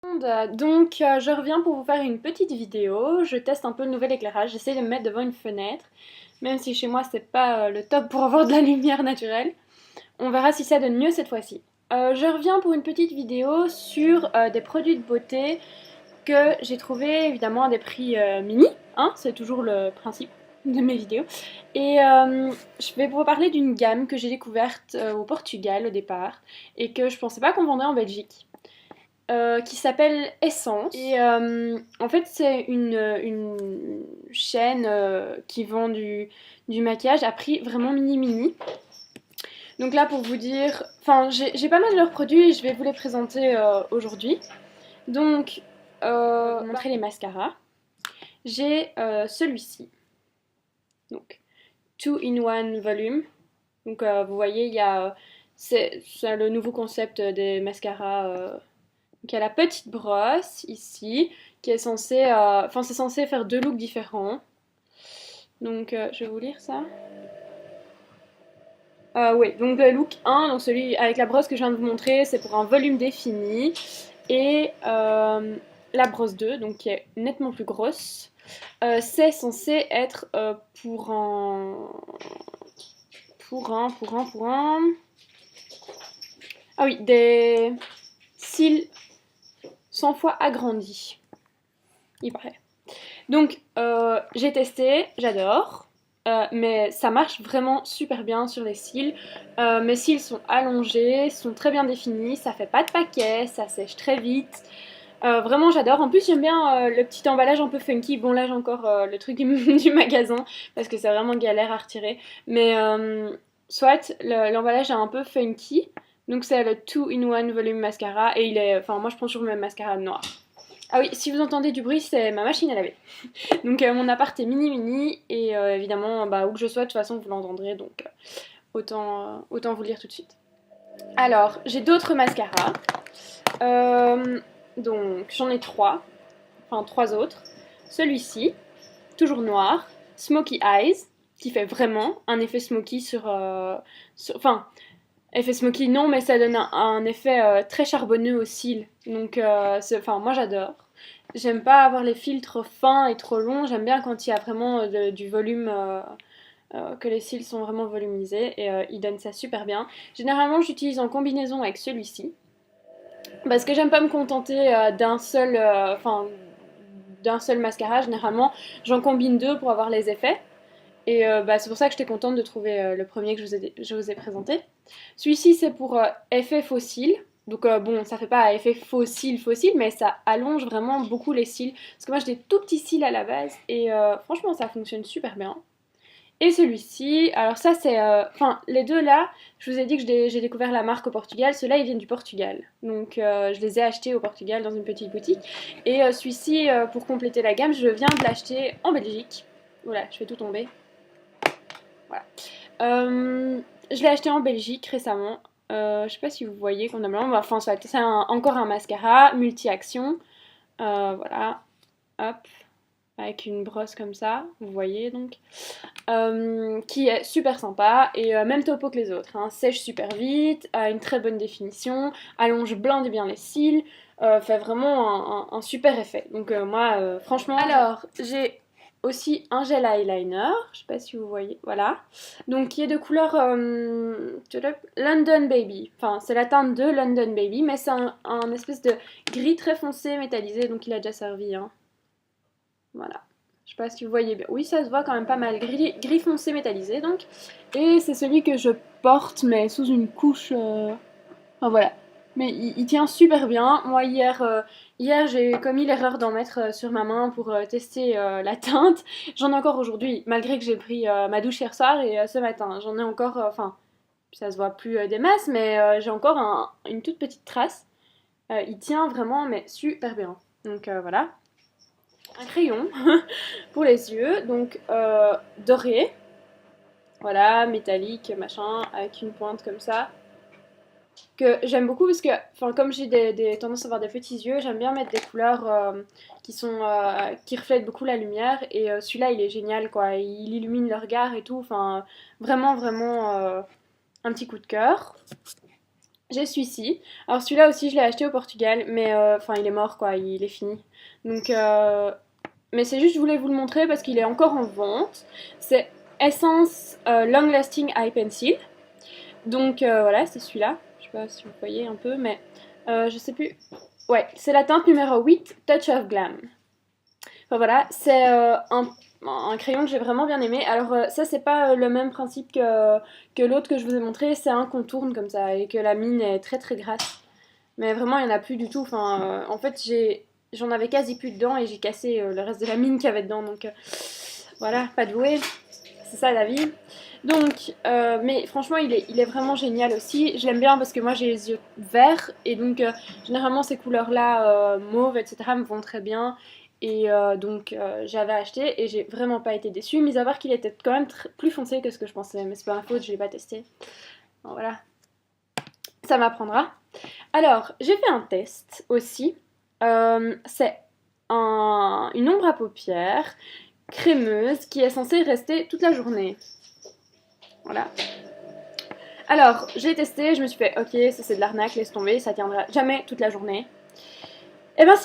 Je reviens pour vous faire une petite vidéo. Je teste un peu le nouvel éclairage. J'essaie de me mettre devant une fenêtre, même si chez moi c'est pas le top pour avoir de la lumière naturelle. On verra si ça donne mieux cette fois-ci. Je reviens pour une petite vidéo sur des produits de beauté que j'ai trouvé évidemment à des prix mini, hein, c'est toujours le principe de mes vidéos. Et je vais vous parler d'une gamme que j'ai découverte au Portugal au départ et que je pensais pas qu'on vendait en Belgique. Qui s'appelle Essence. Et en fait, c'est une chaîne qui vend du maquillage à prix vraiment mini. Donc là, pour vous dire, enfin, j'ai pas mal de leurs produits et je vais vous les présenter aujourd'hui. Donc, vous montrer les mascaras. J'ai celui-ci. Donc, 2-in-1 volume. Donc, vous voyez, il y a. C'est le nouveau concept des mascaras. Donc il y a la petite brosse ici qui est censée, enfin c'est censé faire deux looks différents. Donc je vais vous lire ça. Oui, donc le look 1, donc celui avec la brosse que je viens de vous montrer, c'est pour un volume défini. Et la brosse 2, donc qui est nettement plus grosse, c'est censé être pour un... Pour un... Ah oui, des cils 100 fois agrandis, il paraît. Donc j'ai testé, j'adore, mais ça marche vraiment super bien sur les cils. Mes cils sont allongés, sont très bien définis, ça fait pas de paquet, ça sèche très vite. Vraiment j'adore. En plus j'aime bien le petit emballage un peu funky. Bon là j'ai encore le truc du magasin parce que c'est vraiment galère à retirer. Mais soit l'emballage est un peu funky. Donc c'est le 2-in-1 volume mascara et il est, enfin moi je prends toujours le même mascara noir. Ah oui, si vous entendez du bruit, c'est ma machine à laver. Donc mon appart est mini et évidemment, bah, où que je sois, de toute façon, vous l'entendrez, donc autant vous le dire tout de suite. Alors, j'ai d'autres mascaras. Donc, j'en ai trois, enfin trois autres. Celui-ci, toujours noir, Smoky Eyes, qui fait vraiment un effet smoky enfin, effet smoky non, mais ça donne un effet très charbonneux aux cils. Donc, enfin, moi j'adore. J'aime pas avoir les fils trop fins et trop longs. J'aime bien quand il y a vraiment du volume, que les cils sont vraiment volumisés. Et il donne ça super bien. Généralement, j'utilise en combinaison avec celui-ci. Parce que j'aime pas me contenter d'un seul mascara. Généralement, j'en combine deux pour avoir les effets. Et bah, c'est pour ça que j'étais contente de trouver le premier que je vous ai présenté. Celui-ci, c'est pour effet fossile. Donc bon, ça fait pas effet fossile, mais ça allonge vraiment beaucoup les cils. Parce que moi, j'ai des tout petits cils à la base. Et franchement, ça fonctionne super bien. Et celui-ci, alors ça c'est... Enfin, les deux là, je vous ai dit que j'ai découvert la marque au Portugal. Ceux-là, ils viennent du Portugal. Donc je les ai achetés au Portugal dans une petite boutique. Et celui-ci, pour compléter la gamme, je viens de l'acheter en Belgique. Voilà, je fais tout tomber. Voilà. Je l'ai acheté en Belgique récemment. Je sais pas si vous voyez convenablement. Enfin, c'est encore un mascara multi-action. Voilà. Hop. Avec une brosse comme ça. Vous voyez donc. Qui est super sympa. Et même topo que les autres. Hein. Sèche super vite. A une très bonne définition. Allonge blinde bien les cils. Fait vraiment un super effet. Donc moi, franchement... Alors, j'ai aussi un gel eyeliner, je sais pas si vous voyez, voilà. Donc qui est de couleur London Baby. Enfin, c'est la teinte de London Baby, mais c'est un espèce de gris très foncé métallisé, donc il a déjà servi. Hein. Voilà. Je sais pas si vous voyez bien. Oui, ça se voit quand même pas mal. Gris foncé métallisé, donc. Et c'est celui que je porte, mais sous une couche... Enfin voilà. Mais il tient super bien. Moi hier j'ai commis l'erreur d'en mettre sur ma main pour tester la teinte. J'en ai encore aujourd'hui, malgré que j'ai pris ma douche hier soir et ce matin. J'en ai encore, enfin, ça se voit plus des masses, mais j'ai encore une toute petite trace. Il tient vraiment, mais super bien. Donc voilà. Un crayon pour les yeux, donc doré. Voilà, métallique, machin, avec une pointe comme ça que j'aime beaucoup parce que, enfin, comme j'ai tendances à avoir des petits yeux, j'aime bien mettre des couleurs qui reflètent beaucoup la lumière. Et celui-là, il est génial, quoi. Il illumine le regard et tout. Enfin, vraiment un petit coup de cœur. J'ai celui-ci. Alors celui-là aussi, je l'ai acheté au Portugal, mais enfin, il est mort, quoi, il est fini. Donc, mais c'est juste, je voulais vous le montrer parce qu'il est encore en vente. C'est Essence Long Lasting Eye Pencil. Donc voilà, c'est celui-là. Je sais pas si vous voyez un peu, mais je sais plus. Ouais, c'est la teinte numéro 8, Touch of Glam. Enfin voilà, c'est un crayon que j'ai vraiment bien aimé. Alors ça, c'est pas le même principe que l'autre que je vous ai montré. C'est un qu'on tourne comme ça et que la mine est très très grasse. Mais vraiment, il n'y en a plus du tout. Enfin, en fait, j'en avais quasi plus dedans et j'ai cassé le reste de la mine qu'il y avait dedans. Donc voilà, pas de jouet. C'est ça la vie. Donc, mais franchement, il est vraiment génial aussi. Je l'aime bien parce que moi j'ai les yeux verts et donc généralement ces couleurs-là, mauve, etc., me vont très bien. Et donc j'avais acheté et j'ai vraiment pas été déçue, mis à part qu'il était quand même plus foncé que ce que je pensais. Mais c'est pas ma faute, je l'ai pas testé. Bon, voilà, ça m'apprendra. Alors, j'ai fait un test aussi. C'est une ombre à paupières crémeuse qui est censée rester toute la journée. Voilà. Alors, j'ai testé, je me suis fait, ok, ça c'est de l'arnaque, laisse tomber, ça tiendra jamais toute la journée. Eh ben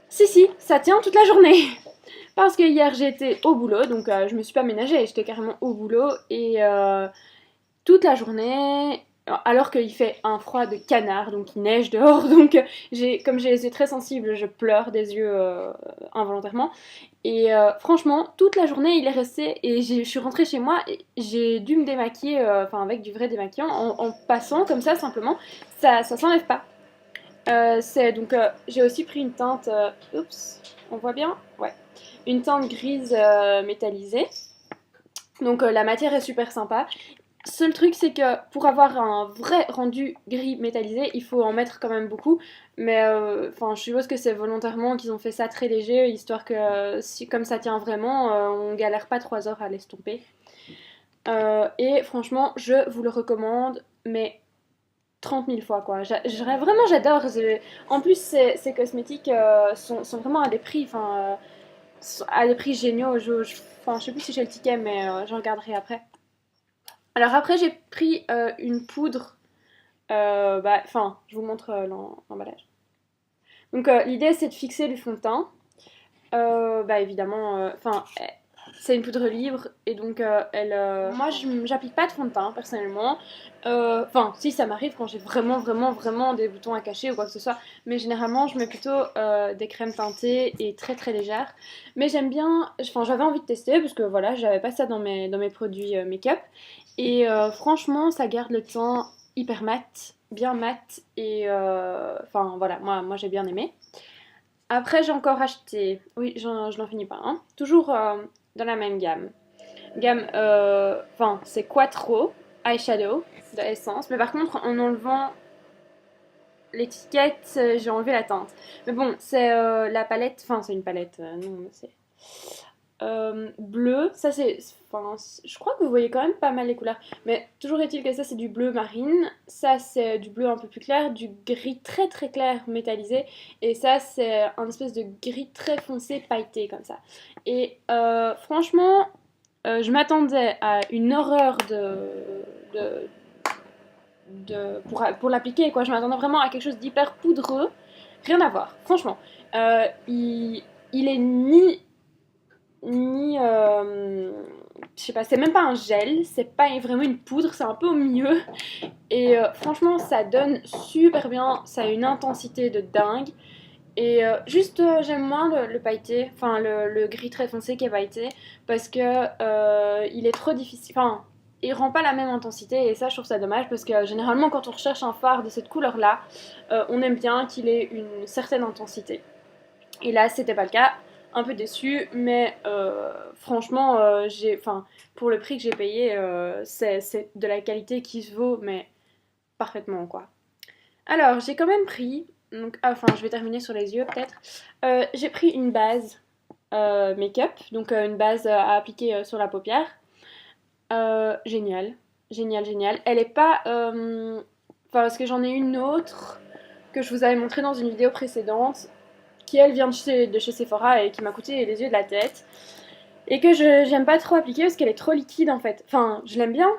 si, ça tient toute la journée. Parce que hier j'étais au boulot, donc je me suis pas ménagée, j'étais carrément au boulot et toute la journée, alors qu'il fait un froid de canard, donc il neige dehors, donc comme j'ai les yeux très sensibles, je pleure des yeux involontairement. Et franchement, toute la journée, il est resté, et je suis rentrée chez moi, et j'ai dû me démaquiller, enfin avec du vrai démaquillant, en passant comme ça simplement, ça s'enlève pas. Donc j'ai aussi pris une teinte, oups, on voit bien, ouais, une teinte grise métallisée. Donc la matière est super sympa. Seul truc, c'est que pour avoir un vrai rendu gris métallisé, il faut en mettre quand même beaucoup. Mais enfin, je suppose que c'est volontairement qu'ils ont fait ça très léger, histoire que si, comme ça tient vraiment, on galère pas 3 heures à l'estomper. Et franchement, je vous le recommande, mais 30 000 fois quoi. Vraiment, j'adore. En plus, ces cosmétiques sont vraiment à des prix, enfin, à des prix géniaux. Enfin, je sais plus si j'ai le ticket, mais je regarderai après. Alors après, j'ai pris une poudre. Enfin, je vous montre l'emballage. Donc l'idée, c'est de fixer le fond de teint. Évidemment, enfin, c'est une poudre libre et donc moi, j'applique pas de fond de teint personnellement. Enfin, si ça m'arrive quand j'ai vraiment des boutons à cacher ou quoi que ce soit, mais généralement, je mets plutôt des crèmes teintées et très très légères. Mais j'aime bien, enfin, j'avais envie de tester parce que voilà, j'avais pas ça dans mes produits make-up. Et franchement, ça garde le teint hyper mat, bien mat et enfin voilà, moi j'ai bien aimé. Après, j'ai encore acheté, oui, je n'en finis pas, hein. Toujours dans la même gamme. Enfin, c'est Quattro Eyeshadow de Essence, mais par contre, en enlevant l'étiquette, j'ai enlevé la teinte. Mais bon, c'est la palette, enfin, c'est une palette, non, c'est bleu, ça c'est, enfin, je crois que vous voyez quand même pas mal les couleurs, mais toujours est-il que ça c'est du bleu marine, ça c'est du bleu un peu plus clair, du gris très très clair métallisé, et ça c'est un espèce de gris très foncé pailleté comme ça. Et franchement, je m'attendais à une horreur pour l'appliquer, quoi. Je m'attendais vraiment à quelque chose d'hyper poudreux, rien à voir, franchement. Il est ni je sais pas, c'est même pas un gel, c'est pas vraiment une poudre, c'est un peu au milieu. Et franchement, ça donne super bien, ça a une intensité de dingue. Et juste, j'aime moins le pailleté, enfin le gris très foncé qui est pailleté, parce que il est trop difficile, enfin, il rend pas la même intensité, et ça, je trouve ça dommage, parce que généralement, quand on recherche un fard de cette couleur-là, on aime bien qu'il ait une certaine intensité. Et là, c'était pas le cas. Un peu déçue, mais franchement, pour le prix que j'ai payé, c'est de la qualité qui se vaut, mais parfaitement, quoi. Alors, j'ai quand même pris, donc, enfin, je vais terminer sur les yeux, peut-être. J'ai pris une base make-up, donc une base à appliquer sur la paupière. Génial, génial, génial. Elle est pas... Enfin, parce que j'en ai une autre que je vous avais montrée dans une vidéo précédente, qui elle vient de chez Sephora et qui m'a coûté les yeux de la tête. Et que j'aime pas trop appliquer parce qu'elle est trop liquide en fait. Enfin, je l'aime bien,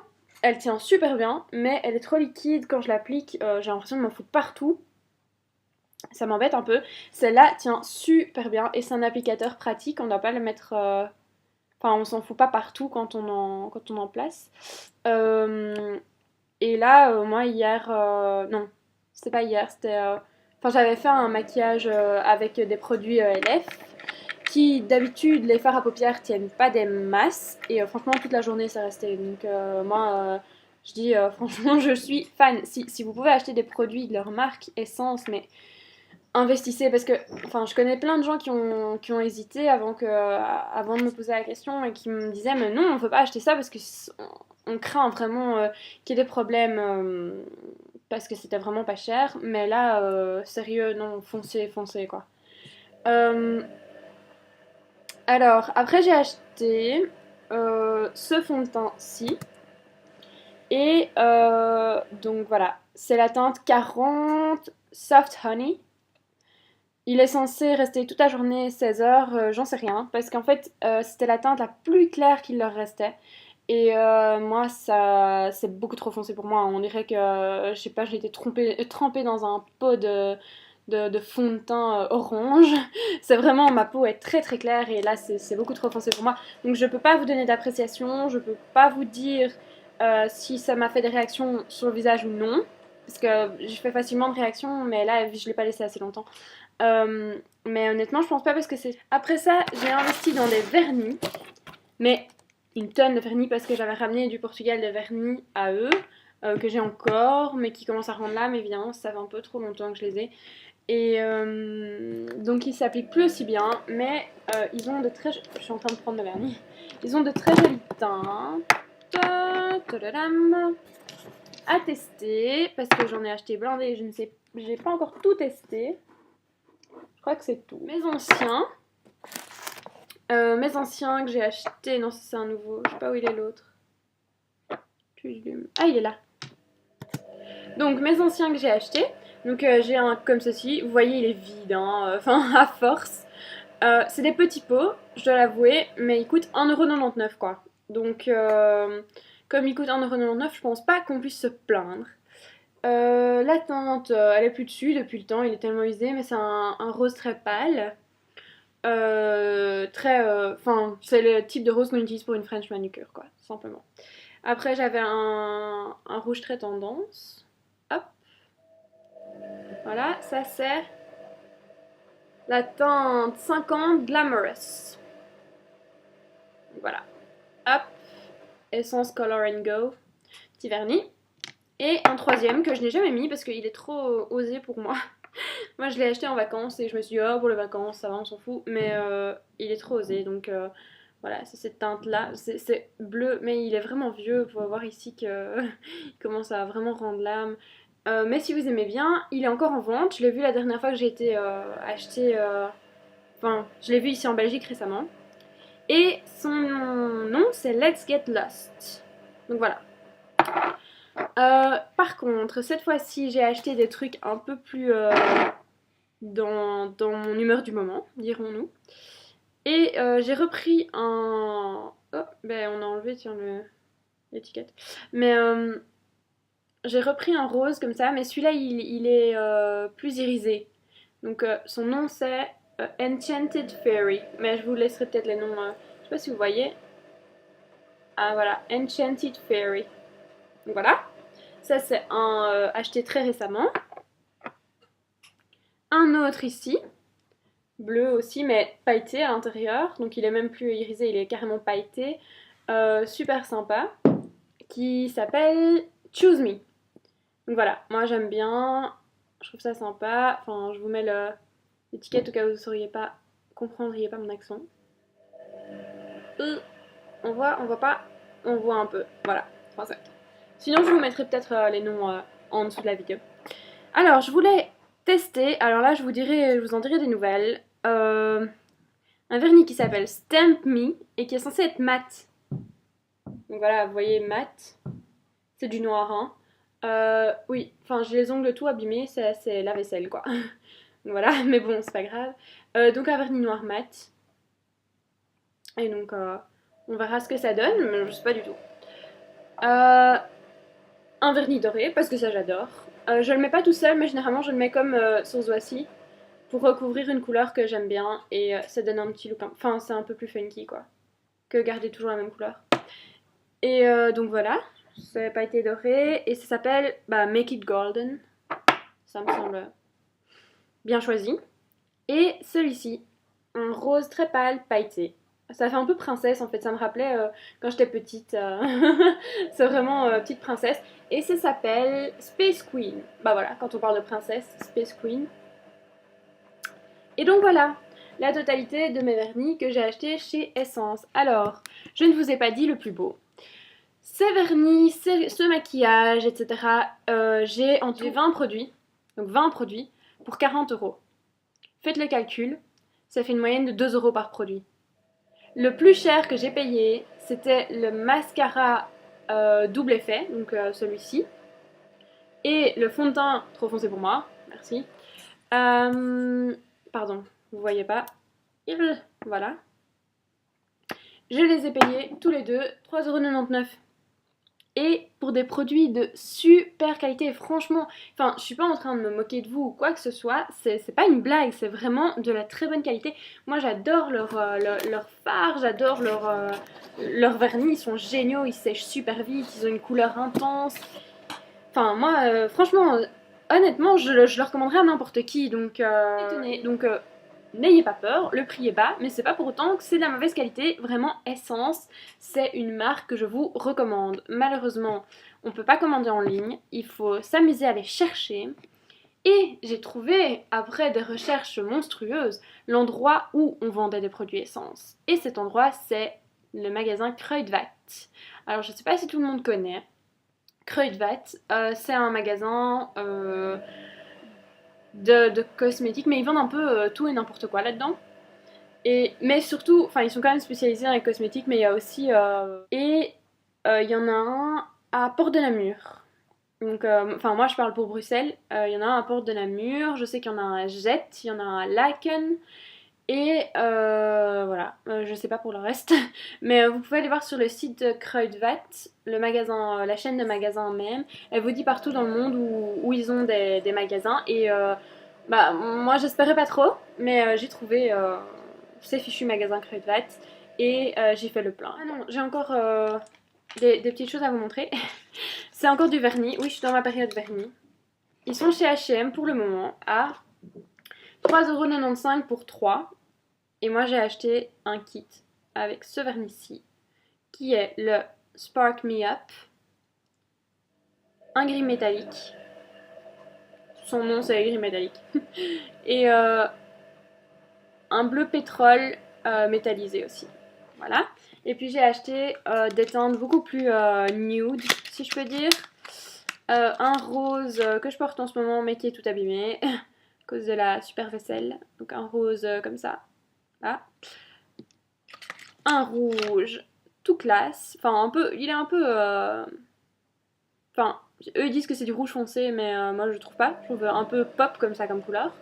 Elle tient super bien, mais elle est trop liquide quand je l'applique, j'ai l'impression de m'en foutre partout. Ça m'embête un peu. Celle-là tient super bien et c'est un applicateur pratique, on ne doit pas le mettre... Enfin, on s'en fout pas partout quand on en place. Euh, et là, moi, hier... non, c'était pas hier, c'était... Enfin, j'avais fait un maquillage avec des produits LF qui, d'habitude, les fards à paupières tiennent pas des masses. Et franchement, toute la journée, ça restait. Donc, moi... je dis franchement, je suis fan. Si vous pouvez acheter des produits de leur marque Essence, mais investissez parce que enfin je connais plein de gens qui ont hésité avant de me poser la question et qui me disaient mais non on ne peut pas acheter ça parce que on craint vraiment qu'il y ait des problèmes parce que c'était vraiment pas cher mais là sérieux non foncez quoi. Euh, alors après j'ai acheté ce fond de teint ci et donc voilà c'est la teinte 40 Soft Honey. Il est censé rester toute la journée 16 heures, j'en sais rien, parce qu'en fait c'était la teinte la plus claire qu'il leur restait. Et moi ça c'est beaucoup trop foncé pour moi, on dirait que je sais pas, j'ai été trempée dans un pot de fond de teint orange. C'est vraiment, ma peau est très très claire et là c'est beaucoup trop foncé pour moi. Donc je peux pas vous donner d'appréciation, je peux pas vous dire si ça m'a fait des réactions sur le visage ou non. Parce que je fais facilement de réactions, mais là je l'ai pas laissé assez longtemps. Mais honnêtement, je pense pas parce que c'est. Après ça, j'ai investi dans des vernis, mais une tonne de vernis parce que j'avais ramené du Portugal des vernis à eux, que j'ai encore, mais qui commencent à rendre l'âme, évidemment, ça fait un peu trop longtemps que je les ai. Et donc ils s'appliquent plus aussi bien, mais ils ont de très. Je suis en train de prendre le vernis. Ils ont de très jolies teintes. Tadadam. À tester parce que j'en ai acheté blindé, je ne sais, j'ai pas encore tout testé. Je crois que c'est tout. Mes anciens que j'ai achetés. Non, ça c'est un nouveau. Je sais pas où il est l'autre. Ah, il est là. Donc, mes anciens que j'ai achetés. Donc, j'ai un comme ceci. Vous voyez, il est vide. Hein. Enfin, à force. C'est des petits pots, je dois l'avouer. Mais ils coûtent 1,99€ quoi. Donc, comme ils coûtent 1,99€, je pense pas qu'on puisse se plaindre. La teinte, elle est plus dessus depuis le temps. Il est tellement usé. Mais c'est un rose très pâle. Très. Enfin, c'est le type de rose qu'on utilise pour une French manucure, quoi, simplement. Après, j'avais un rouge très tendance. Hop, voilà, ça c'est la teinte 50 Glamorous. Voilà, hop, Essence Color and Go, petit vernis. Et un troisième que je n'ai jamais mis parce qu'il est trop osé pour moi. Moi, je l'ai acheté en vacances et je me suis dit, oh, pour les vacances, ça va, on s'en fout. Mais il est trop osé, donc voilà, c'est cette teinte-là. C'est bleu, mais il est vraiment vieux. Vous pouvez voir ici qu'il commence à vraiment rendre l'âme. Mais si vous aimez bien, il est encore en vente. Je l'ai vu la dernière fois que j'ai été acheter. Enfin, je l'ai vu ici en Belgique récemment. Et son nom, c'est Let's Get Lost. Donc voilà. Par contre, cette fois-ci, j'ai acheté des trucs un peu plus dans mon humeur du moment, dirons-nous. Et j'ai repris un... Oh, ben on a enlevé, tiens, l'étiquette. Mais j'ai repris un rose comme ça, mais celui-là, il est plus irisé. Donc son nom, c'est Enchanted Fairy. Mais je vous laisserai peut-être les noms... je sais pas si vous voyez. Ah, voilà, Enchanted Fairy. Donc voilà. Ça, c'est un acheté très récemment. Un autre ici, bleu aussi, mais pailleté à l'intérieur. Donc il est même plus irisé, il est carrément pailleté. Super sympa. Qui s'appelle Choose Me. Donc voilà, moi j'aime bien. Je trouve ça sympa. Enfin, je vous mets l'étiquette au cas où vous ne sauriez pas, comprendriez pas mon accent. On voit pas, on voit un peu. Voilà, français. Sinon, je vous mettrai peut-être les noms en dessous de la vidéo. Alors, je voulais tester. Alors là, je vous en dirai des nouvelles. Un vernis qui s'appelle Stamp Me et qui est censé être mat. Donc voilà, vous voyez mat. C'est du noir, hein. Oui, enfin j'ai les ongles tout abîmés, c'est la vaisselle quoi. Voilà, mais bon, c'est pas grave. Donc un vernis noir mat. Et donc on verra ce que ça donne, mais je sais pas du tout. Un vernis doré, parce que ça j'adore. Je le mets pas tout seul, mais généralement je le mets comme sur ce doigt-ci, pour recouvrir une couleur que j'aime bien, et ça donne un petit look, enfin c'est un peu plus funky quoi, que garder toujours la même couleur. Et donc voilà, ça n'a pas été doré, et ça s'appelle Make It Golden, ça me semble bien choisi. Et celui-ci, un rose très pâle pailleté. Ça fait un peu princesse en fait, ça me rappelait quand j'étais petite. C'est vraiment petite princesse. Et ça s'appelle Space Queen. Bah voilà, quand on parle de princesse, Space Queen. Et donc voilà, la totalité de mes vernis que j'ai achetés chez Essence. Alors, je ne vous ai pas dit le plus beau. Ces vernis, ce maquillage, etc. J'ai en tout 20 produits. Donc 20 produits pour 40 €. Faites le calcul, ça fait une moyenne de 2 € par produit. Le plus cher que j'ai payé, c'était le mascara double effet, donc celui-ci. Et le fond de teint trop foncé pour moi, merci. Pardon, vous voyez pas. Voilà. Je les ai payés tous les deux 3,99 €. Et pour des produits de super qualité, franchement, enfin, je suis pas en train de me moquer de vous ou quoi que ce soit, c'est pas une blague, c'est vraiment de la très bonne qualité. Moi j'adore leur fard, j'adore leur vernis, ils sont géniaux, ils sèchent super vite, ils ont une couleur intense. Enfin, moi, franchement, honnêtement, je le recommanderais à n'importe qui, donc, n'ayez pas peur, le prix est bas, mais c'est pas pour autant que c'est de la mauvaise qualité. Vraiment, Essence, c'est une marque que je vous recommande. Malheureusement, on peut pas commander en ligne, il faut s'amuser à les chercher. Et j'ai trouvé, après des recherches monstrueuses, l'endroit où on vendait des produits Essence. Et cet endroit, c'est le magasin Kruidvat. Alors, je sais pas si tout le monde connaît. Kruidvat, c'est un magasin de cosmétiques, mais ils vendent un peu tout et n'importe quoi là-dedans. Mais surtout, enfin, ils sont quand même spécialisés dans les cosmétiques, mais il y a aussi. Il y en a un à Porte de Namur. Donc, enfin, moi je parle pour Bruxelles. Il y en a un à Porte de Namur, je sais qu'il y en a un à Jet, il y en a un à Laken. Et voilà, je sais pas pour le reste, mais vous pouvez aller voir sur le site de Kruidvat, le magasin, la chaîne de magasins même. Elle vous dit partout dans le monde où ils ont des magasins. Et moi j'espérais pas trop, mais j'ai trouvé ces fichus magasins Kruidvat et j'ai fait le plein. Ah non, j'ai encore des petites choses à vous montrer. C'est encore du vernis, oui je suis dans ma période vernis. Ils sont chez H&M pour le moment à 3,95 € pour 3. Et moi j'ai acheté un kit avec ce vernis-ci qui est le Spark Me Up, un gris métallique. Son nom c'est gris métallique. Et un bleu pétrole métallisé aussi. Voilà. Et puis j'ai acheté des teintes beaucoup plus nude, si je peux dire. Un rose que je porte en ce moment mais qui est tout abîmé à cause de la super vaisselle. Donc un rose comme ça. Là. Un rouge tout classe. Enfin, un peu. Il est un peu. Enfin, eux ils disent que c'est du rouge foncé, mais moi je trouve pas. Je trouve un peu pop comme ça, comme couleur.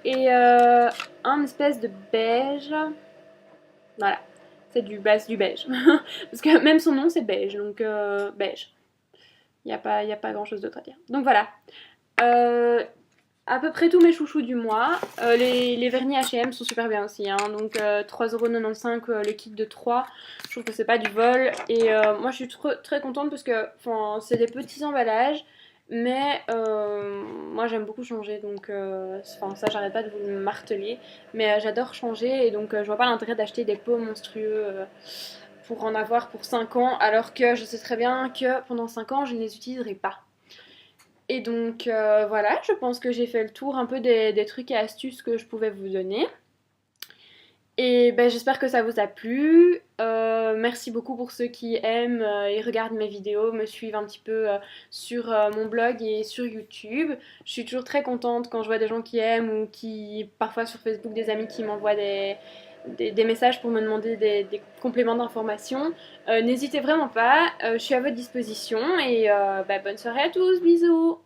Et un espèce de beige. Voilà. C'est du beige. Parce que même son nom c'est beige, donc beige. Il n'y a pas grand chose d'autre à dire. Donc voilà. À peu près tous mes chouchous du mois. Les vernis H&M sont super bien aussi, hein. Donc 3,95 € le kit de 3. Je trouve que c'est pas du vol. Et moi je suis très contente parce que c'est des petits emballages. Mais moi j'aime beaucoup changer, donc ça j'arrête pas de vous le marteler. Mais j'adore changer et donc je vois pas l'intérêt d'acheter des pots monstrueux pour en avoir pour 5 ans. Alors que je sais très bien que pendant 5 ans je ne les utiliserai pas. Et donc voilà, je pense que j'ai fait le tour un peu des trucs et astuces que je pouvais vous donner. Et ben, j'espère que ça vous a plu. Merci beaucoup pour ceux qui aiment et regardent mes vidéos, me suivent un petit peu sur mon blog et sur YouTube. Je suis toujours très contente quand je vois des gens qui aiment ou qui, parfois sur Facebook, des amis qui m'envoient des messages pour me demander des compléments d'informations. N'hésitez vraiment pas, je suis à votre disposition et bonne soirée à tous, bisous!